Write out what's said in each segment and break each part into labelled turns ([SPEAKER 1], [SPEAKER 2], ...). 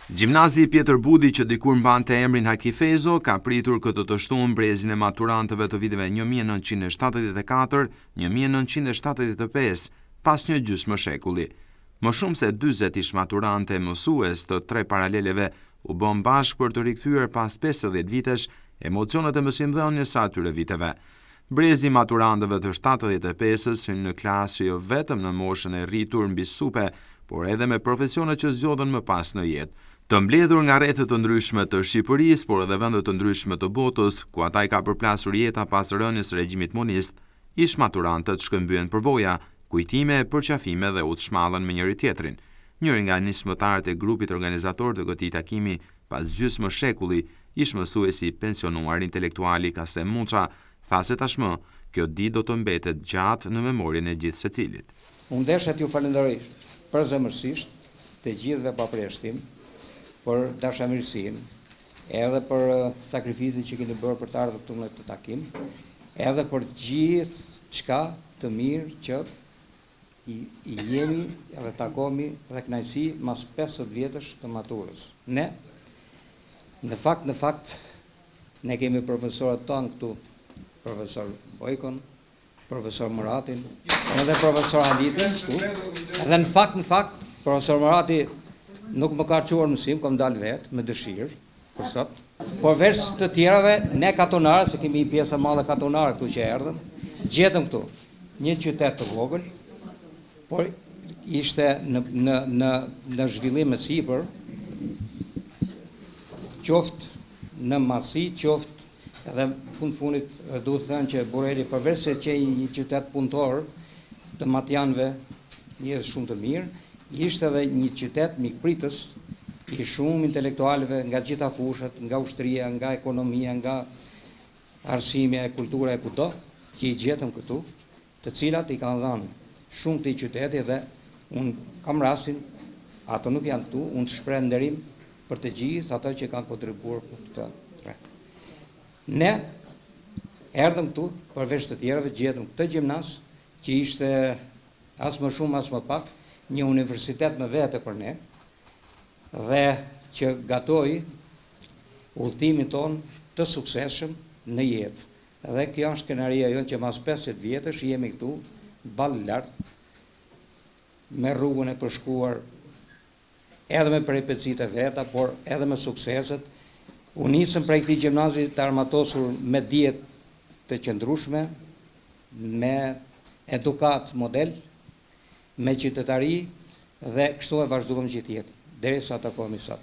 [SPEAKER 1] Gjimnazi Pjetër Budi, që dikur mbante emrin Hakifezo, ka pritur këtë të shtunë brezin e maturantëve të viteve 1974-1975, pas një gjysmë shekulli. Më shumë se 40 ish maturante mësues të 3 paraleleve u bën bashkë për të rikthyer pas 50 vitesh emocionet e mësimdhënies së atyre viteve. Brezi maturantëve të 75-s hyn në klasë jo vetëm në moshën e rritur mbi supe, por edhe me profesione që zgjodhen më pas në jetë. Të mbledhur nga rrethet të ndryshme të Shqipërisë, por edhe vende të ndryshme të botës, ku ata i ka përplasur jeta pas rënies së regjimit komunist, ish maturantët shkëmbyen përvoja, kujtime, përqafime dhe u shmallën me njëri tjetrin. Njëri nga nismëtarët e grupit organizator të këtij takimi pas gjysmë shekulli, ish mësuesi pensionuar intelektuali Kasem Muça, tha se tashmë kjo ditë do të mbetet gjatë në memorien e gjithë secilit.
[SPEAKER 2] Unë desha t'ju falenderoj përzemërsisht të gjithëve pa përjashtim për dashamirësinë, edhe për sakrificin që keni bërë për të ardhur këtu në këtë takim, edhe për gjithë çka të mirë që i jemi edhe takomi dhe kënaqësi mas 50 vjetësh të maturës. Ne, në fakt, ne kemi profesorët tonë këtu, profesor Bojkon, profesor Muratin, edhe profesor Halitin këtu, edhe në fakt, profesor Murati nuk më ka çuar mësim, kam dalë vetë me dëshirë për sot. Por veç të tjerave, ne katonarë, se kemi një pjesë e madhe katonare këtu që erdhëm, gjetëm këtu një qytet të vogël, por ishte në zhvillim me sipër, qoftë në masi, qoftë edhe fundit duhet të thënë që Boreli përveç se që një qytet punëtor të matjanëve, njerëz shumë të mirë, ishte edhe një qytet mikpritës i shumë intelektualëve nga gjitha fushat, nga ushtria, nga ekonomia, nga arsimja, kultura e kudo, që i gjetëm këtu, të cilat i kanë dhënë shumë këtij qyteti dhe unë kam rastin, ato nuk janë këtu, unë të shpreh nderim për të gjithë ato që kanë kontribuar për këtë rreth. Ne erdhëm këtu, përveç të tjerave, gjetëm këtë gjimnaz që ishte as më shumë as më pak një universitet me vete për ne dhe që gatoi udhëtimin ton të suksesshëm në jetë. Dhe kjo është kënaqëria jonë që mas 50 vjetësh jemi këtu ballë lart me rrugën e përshkuar edhe me peripecitë e veta, por edhe me sukseset. U nisëm prej këtij gjimnazi të armatosur me dije të qëndrueshme, me edukat model, me qytetari dhe kështu e vazhduam gjithë jetën, derisa takohemi sot.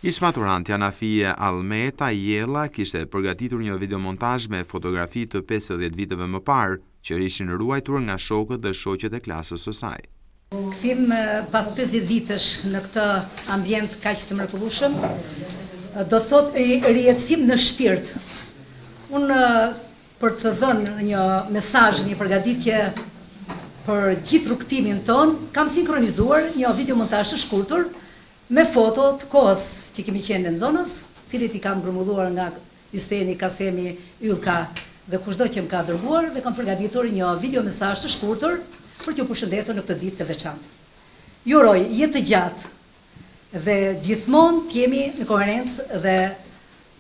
[SPEAKER 1] Ish maturanti Anafie Almeta Jella kishte përgatitur një videomontazh me fotografi të 50 viteve më parë, që ishin ruajtur nga shokët dhe shoqet e klasës së saj.
[SPEAKER 3] Kthim pas 50 vitesh në këtë ambient kaq të mrekullueshëm, do thot rijetësim në shpirt. Unë për të dhënë një mesazh, një përgatitje për gjithë rrugtimin ton, kam sinkronizuar një videomontazh të shkurtër me foto të kohës që kemi qenë në zonës, cilit i kam grumbulluar nga Justeni, Kasemi, Yllka dhe kushdo që më ka dërguar, dhe kam përgatitur një videomesazh të shkurtër për t'ju përshëndetur në këtë ditë të veçantë. Ju uroj jetë të gjatë dhe gjithmonë t'jemi në koherencë dhe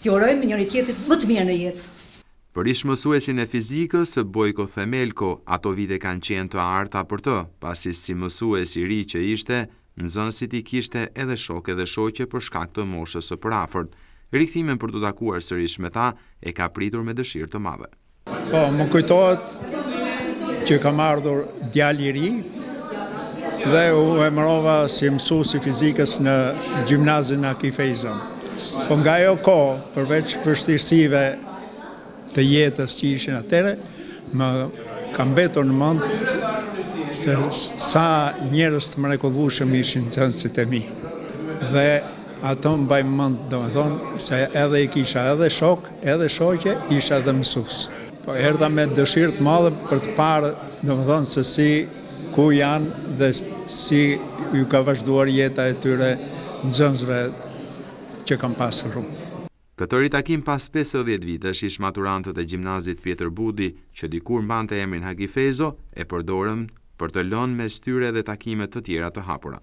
[SPEAKER 3] t'ju urojmë njëri tjetrit më të mirë në jetë.
[SPEAKER 1] Për ish mësuesin e fizikës, Bojko Themelko, ato vite kanë qenë të arta për të, pasi si mësues i ri që ishte, nxënësit i kishte edhe shok edhe shoqe për shkak të moshës së përafërt. Rikthimin për të takuar sërish me ta e ka pritur me dëshirë të madhe.
[SPEAKER 4] Po, më kujtohet që kam ardhur djalë i ri dhe u emërova si mësues i fizikës në gjimnazin Hakifezo. Po nga ajo kohë, përveç vështirësive të jetës që ishin atëre, më kam mbetur në mend se sa njerëz të mrekullueshëm ishin nxënësit e mi. Dhe ato mbaj mend, domethënë, se edhe i kisha edhe shok, edhe shoqe, isha edhe mësues. Po erdha me dëshirë të madhe për të parë, domethënë, se si ku janë dhe si ju ka vazhduar jeta e tyre nxënësve që kam pasur rrugë.
[SPEAKER 1] Këtë ritakim pas 50 vitesh ish maturantët e gjimnazit Pjetër Budi, që dikur mbante emrin Hakifezo, e përdorëm për të lënë mes tyre dhe takime të tjera të hapura.